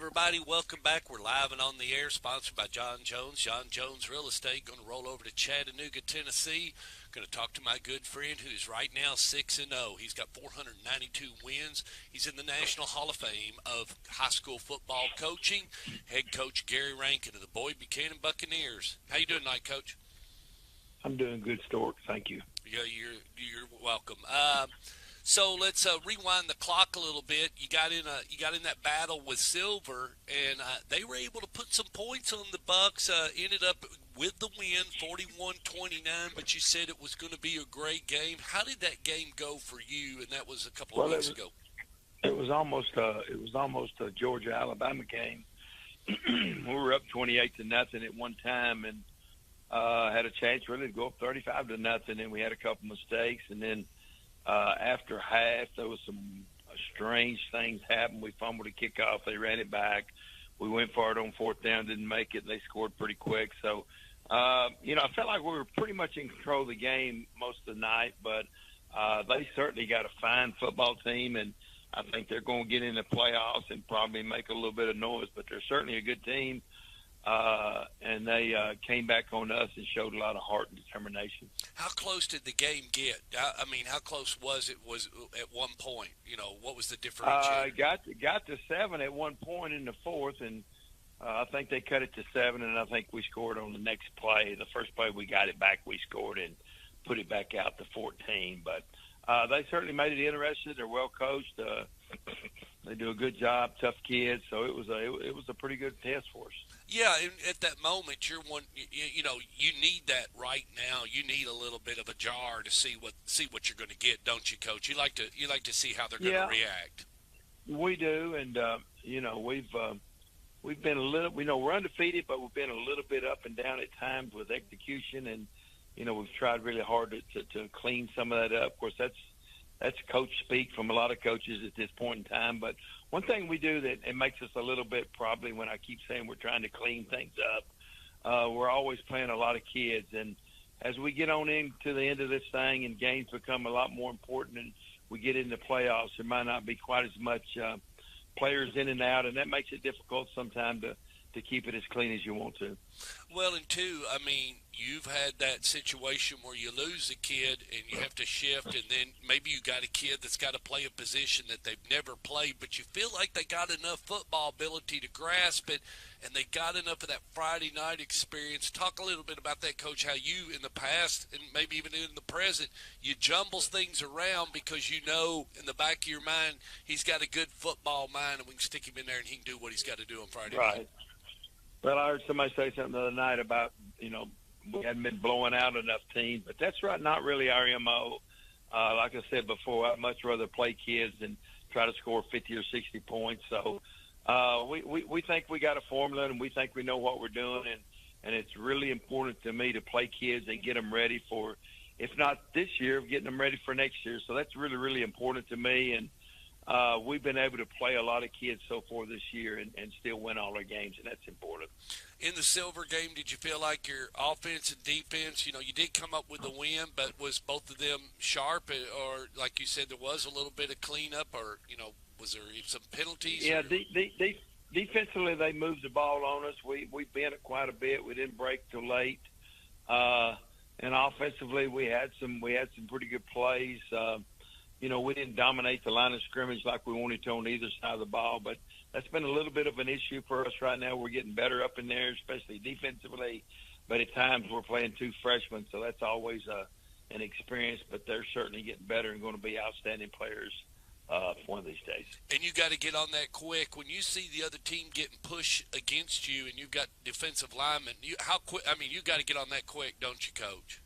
everybody. Welcome back. We're live and on the air, sponsored by John Jones. John Jones Real Estate. Going to roll over to Chattanooga, Tennessee. Going to talk to my good friend who's right now 6-0. He's got 492 wins. He's in the National Hall of Fame of high school football coaching. Head coach Gary Rankin of the Boyd Buchanan Buccaneers. How you doing tonight, Coach? I'm doing good, Stork. Thank you. Yeah, you're welcome. So let's rewind the clock a little bit. You got in that battle with Silver, and they were able to put some points on the Bucks. Ended up with the win, 41-29. But you said it was going to be a great game. How did that game go for you? And that was a couple of weeks ago. It was almost a Georgia-Alabama game. We were up 28-0 at one time, and had a chance really to go up 35-0. And we had a couple mistakes, and then. After half, there was some strange things happened. We fumbled a kickoff. They ran it back. We went for it on fourth down, didn't make it. They scored pretty quick. So, I felt like we were pretty much in control of the game most of the night, but they certainly got a fine football team, and I think they're going to get in the playoffs and probably make a little bit of noise, but they're certainly a good team. And they came back on us and showed a lot of heart and determination. How close did the game get? I mean, how close was it? Was at one point? What was the differentiator? Got to 7 at one point in the fourth, and I think they cut it to 7, and I think we scored on the next play. The first play we got it back, we scored and put it back out to 14. But they certainly made it interesting. They're well coached. They do a good job, tough kids. So it was a pretty good test for us. Yeah, and at that moment, you're one. You need that right now. You need a little bit of a jar to see what you're going to get, don't you, Coach? You like to see how they're going to react. We do, and we've been a little. We're undefeated, but we've been a little bit up and down at times with execution, and we've tried really hard to clean some of that up. Of course, that's coach speak from a lot of coaches at this point in time. But one thing we do that it makes us a little bit, probably when I keep saying we're trying to clean things up, we're always playing a lot of kids. And as we get on into the end of this thing and games become a lot more important and we get into playoffs, there might not be quite as much players in and out, and that makes it difficult sometimes to keep it as clean as you want to. Well, and two, I mean, you've had that situation where you lose a kid and you have to shift, and then maybe you got a kid that's got to play a position that they've never played, but you feel like they got enough football ability to grasp it, and they got enough of that Friday night experience. Talk a little bit about that, Coach, how you in the past and maybe even in the present, you jumbles things around because in the back of your mind he's got a good football mind and we can stick him in there and he can do what he's got to do on Friday night. Well, I heard somebody say something the other night about, we hadn't been blowing out enough teams, but that's not really our MO. Like I said before, I'd much rather play kids than try to score 50 or 60 points. So we think we got a formula and we think we know what we're doing. And it's really important to me to play kids and get them ready for, if not this year, getting them ready for next year. So that's really, really important to me. And we've been able to play a lot of kids so far this year and still win all our games, and that's important. In the Silver game, did you feel like your offense and defense, you did come up with the win, but was both of them sharp, or like you said, there was a little bit of cleanup, or, was there some penalties? Yeah, defensively they moved the ball on us. We bent it quite a bit. We didn't break till late. And offensively we had some pretty good plays. We didn't dominate the line of scrimmage like we wanted to on either side of the ball, but that's been a little bit of an issue for us right now. We're getting better up in there, especially defensively, but at times we're playing two freshmen, so that's always an experience, but they're certainly getting better and going to be outstanding players one of these days. And you got to get on that quick. When you see the other team getting pushed against you and you've got defensive linemen, you got to get on that quick, don't you, Coach?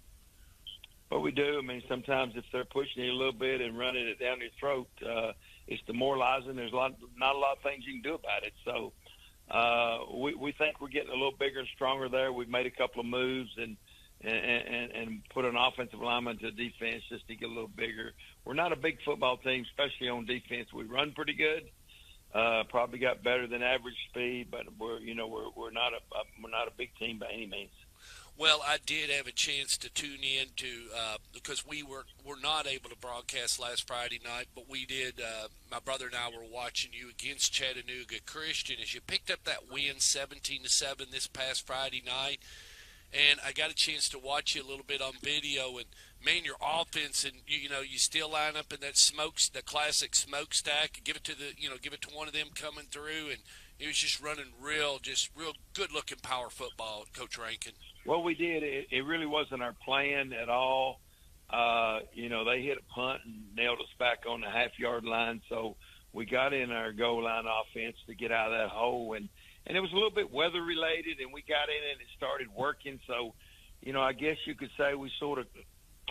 Well, we do. I mean, sometimes if they're pushing you a little bit and running it down your throat, it's demoralizing. There's not a lot of things you can do about it. So we think we're getting a little bigger and stronger there. We've made a couple of moves and put an offensive lineman to defense just to get a little bigger. We're not a big football team, especially on defense. We run pretty good. Probably got better than average speed, but we're not a big team by any means. Well, I did have a chance to tune in to because were not able to broadcast last Friday night, but we did. My brother and I were watching you against Chattanooga Christian as you picked up that win, 17-7 this past Friday night, and I got a chance to watch you a little bit on video. And man, your offense, and you still line up in that the classic smokestack, and give it to give it to one of them coming through, and it was just running just real good looking power football, Coach Rankin. Well, we did. It really wasn't our plan at all. They hit a punt and nailed us back on the half-yard line, so we got in our goal line offense to get out of that hole. And it was a little bit weather-related, and we got in and it started working. So, I guess you could say we sort of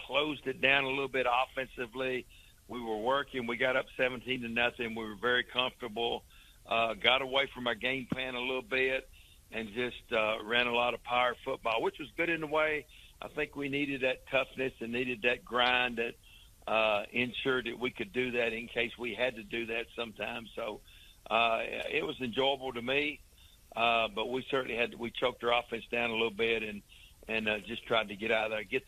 closed it down a little bit offensively. We were working. We got up 17-0. We were very comfortable. Got away from our game plan a little bit and just ran a lot of power football, which was good in a way. I think we needed that toughness and needed that grind that ensured that we could do that in case we had to do that sometime. So it was enjoyable to me, but we certainly we choked our offense down a little bit and just tried to get out of there, get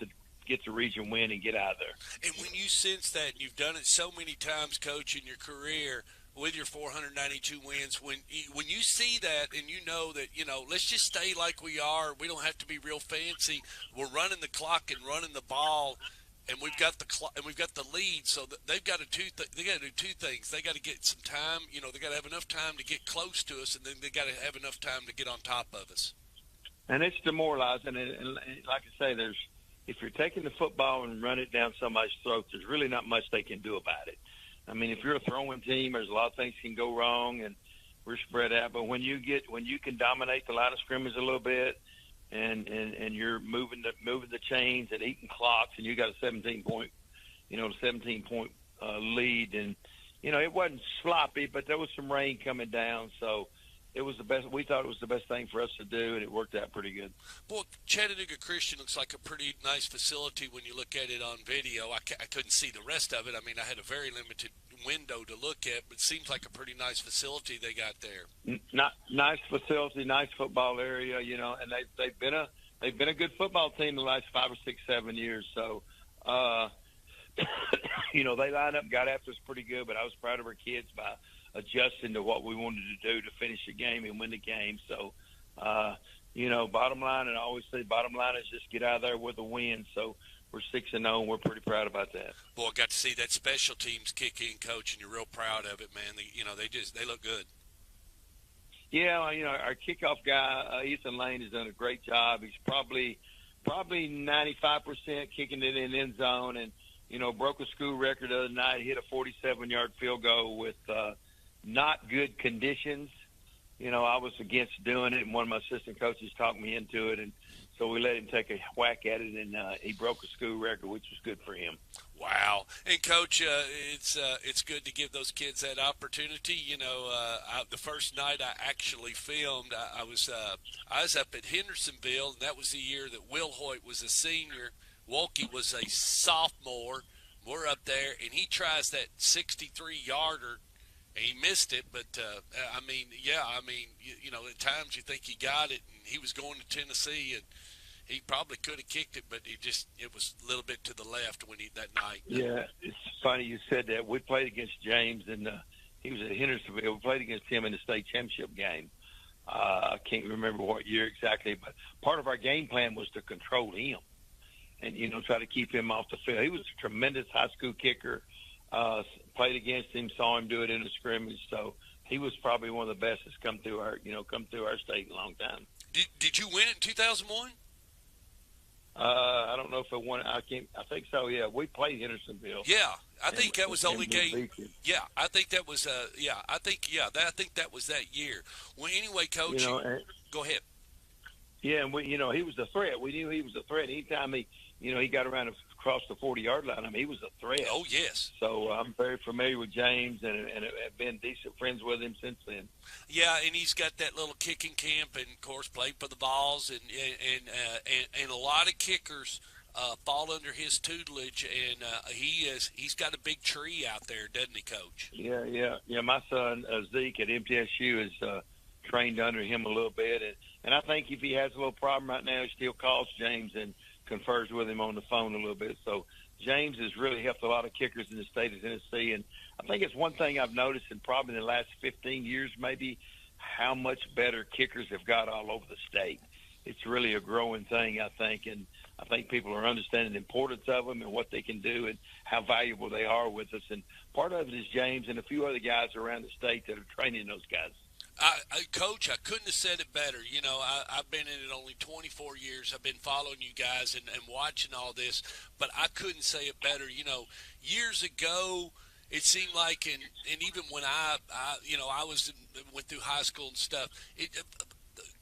the region win and get out of there. And when you sense that, and you've done it so many times, Coach, in your career, with your 492 wins, when you see that and you know that, let's just stay like we are. We don't have to be real fancy. We're running the clock and running the ball, and we've got the lead. So they've got to do two things. They got to get some time. They got to have enough time to get close to us, and then they got to have enough time to get on top of us. And it's demoralizing. And like I say, if you're taking the football and run it down somebody's throat, there's really not much they can do about it. I mean, if you're a throwing team, there's a lot of things can go wrong, and we're spread out. But when you can dominate the line of scrimmage a little bit, and you're moving the chains and eating clocks, and you got a 17-point lead, and it wasn't sloppy, but there was some rain coming down, so it was the best. We thought it was the best thing for us to do, and it worked out pretty good. Well, Chattanooga Christian looks like a pretty nice facility when you look at it on video. I couldn't see the rest of it. I mean, I had a very limited window to look at, but it seems like a pretty nice facility they got there. Nice facility, nice football area, and they've been a good football team the last 5 or 6, 7 years. So, they lined up, got after us pretty good. But I was proud of our kids by adjusting to what we wanted to do to finish the game and win the game. So, bottom line, and I always say bottom line is just get out of there with a win. So we're 6-0, and we're pretty proud about that. Boy, I got to see that special teams kick in, Coach, and you're real proud of it, man. They look good. Yeah, our kickoff guy, Ethan Lane, has done a great job. He's probably 95% kicking it in end zone, and broke a school record the other night. Hit a 47-yard field goal with not good conditions. I was against doing it, and one of my assistant coaches talked me into it, and so we let him take a whack at it, and he broke a school record, which was good for him. Wow. And, Coach, it's good to give those kids that opportunity. The first night I actually filmed, I was up at Hendersonville, and that was the year that Will Hoyt was a senior. Wolke was a sophomore. We're up there, and he tries that 63-yarder, and he missed it. But, at times you think he got it, and he was going to Tennessee, and he probably could have kicked it, but it was a little bit to the left that night. Yeah, it's funny you said that. We played against James, and he was at Hendersonville. We played against him in the state championship game. I can't remember what year exactly, but part of our game plan was to control him and, try to keep him off the field. He was a tremendous high school kicker. Played against him, saw him do it in a scrimmage. So he was probably one of the best that's come through our state in a long time. Did you win it in 2001? I don't know if it won. I think so. Yeah, we played Hendersonville. Yeah, I think that was the only game. Yeah, I think that was. I think that was that year. Well, anyway, Coach, go ahead. Yeah, and he was a threat. We knew he was a threat. Anytime he got around across the 40-yard line, he was a threat. Oh yes. So I'm very familiar with James, and have been decent friends with him since then. Yeah, and he's got that little kicking camp, and of course played for the Vols, and a lot of kickers fall under his tutelage, and he's got a big tree out there, doesn't he, Coach? Yeah. My son Zeke at MTSU is trained under him a little bit, and I think if he has a little problem right now, he still calls James and confers with him on the phone a little bit. So James has really helped a lot of kickers in the state of Tennessee, and I think it's one thing I've noticed in probably the last 15 years maybe, how much better kickers have got all over the state. It's really a growing thing, I think, and I think people are understanding the importance of them and what they can do and how valuable they are with us. And part of it is James and a few other guys around the state that are training those guys. Coach, I couldn't have said it better. You know, I've been in it only 24 years. I've been following you guys and watching all this, but I couldn't say it better. You know, years ago, it seemed like, and even when I went through high school and stuff,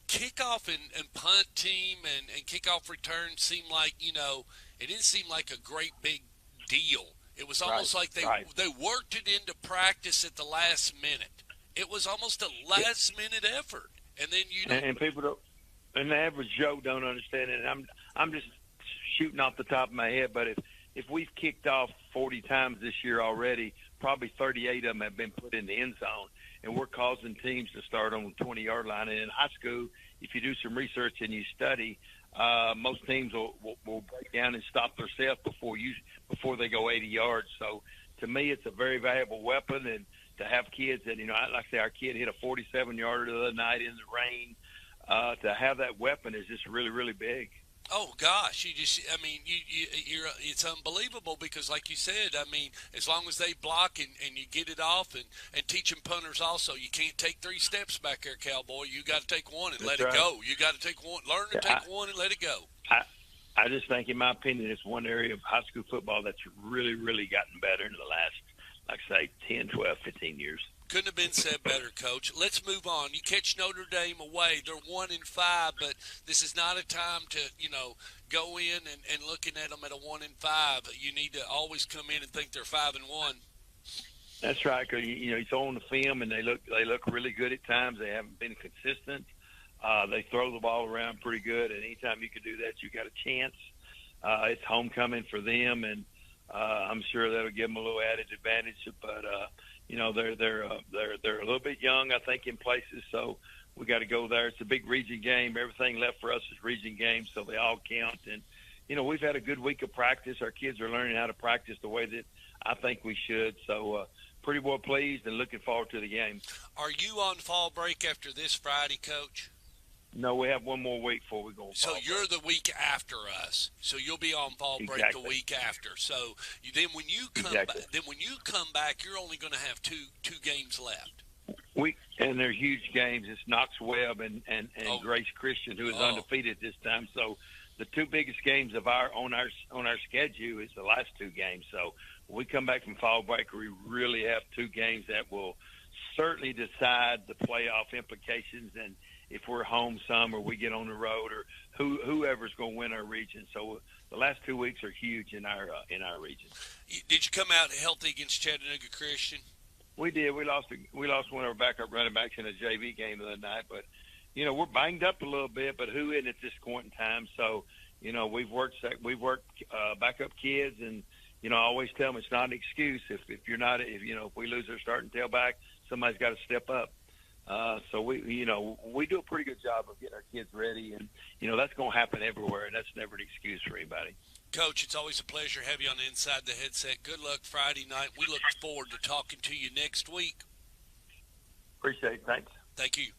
kickoff and punt team and kickoff return seemed like, you know, it didn't seem like a great big deal. It was almost like they worked it into practice at the last minute. It was almost a last-minute effort, and then and people don't, and the average Joe don't understand it. And I'm just shooting off the top of my head, but if we've kicked off 40 times this year already, probably 38 of them have been put in the end zone, and we're causing teams to start on the 20-yard line. And in high school, if you do some research and you study, most teams will break down and stop themselves before they go 80 yards. So to me, it's a very valuable weapon, and to have kids that, you know, like I say, our kid hit a 47-yarder the other night in the rain. To have that weapon is just really, really big. Oh gosh, you're it's unbelievable because, like you said, I mean, as long as they block and you get it off and teaching punters also, you can't take 3 steps back there, cowboy. You got to take one and let it go. You got to take one, learn to take one and let it go. I just think, in my opinion, it's one area of high school football that's really, really gotten better in the last, like I say, 10, 12, 15 years. Couldn't have been said better, Coach. Let's move on. You catch Notre Dame away. They're 1-5, but this is not a time to, you know, go in and looking at them at a 1-5. You need to always come in and think they're 5-1. That's right. Cause you know, you throw on the film and they look really good at times. They haven't been consistent. They throw the ball around pretty good, and anytime you can do that, you got a chance. It's homecoming for them, and I'm sure that'll give them a little added advantage. But you know, they're a little bit young, I think, in places. So we got to go there. It's a big region game. Everything left for us is region games, so they all count. And you know, we've had a good week of practice. Our kids are learning how to practice the way that I think we should. So pretty well pleased and looking forward to the game. Are you on fall break after this Friday, Coach? No, we have one more week before we go on fall break. So you're the week after us. So you'll be on fall break the week after. So then when you come back, you're only going to have two games left. And they're huge games. It's Knox Webb and Grace Christian, who is undefeated this time. So the 2 biggest games of on our schedule is the last 2 games. So when we come back from fall break, we really have 2 games that will certainly decide the playoff implications, and if we're home some or we get on the road, or whoever's going to win our region. So the last 2 weeks are huge in our region. Did you come out healthy against Chattanooga Christian? We did. We lost one of our backup running backs in a JV game the other night, but you know, we're banged up a little bit. But who isn't at this point in time? So you know, we've worked backup kids, and you know, I always tell them it's not an excuse. If we lose our starting tailback, somebody's got to step up. So we do a pretty good job of getting our kids ready, and you know, that's going to happen everywhere, and that's never an excuse for anybody. Coach, it's always a pleasure to have you on Inside the Headset. Good luck Friday night. We look forward to talking to you next week. Appreciate it. Thanks. Thank you.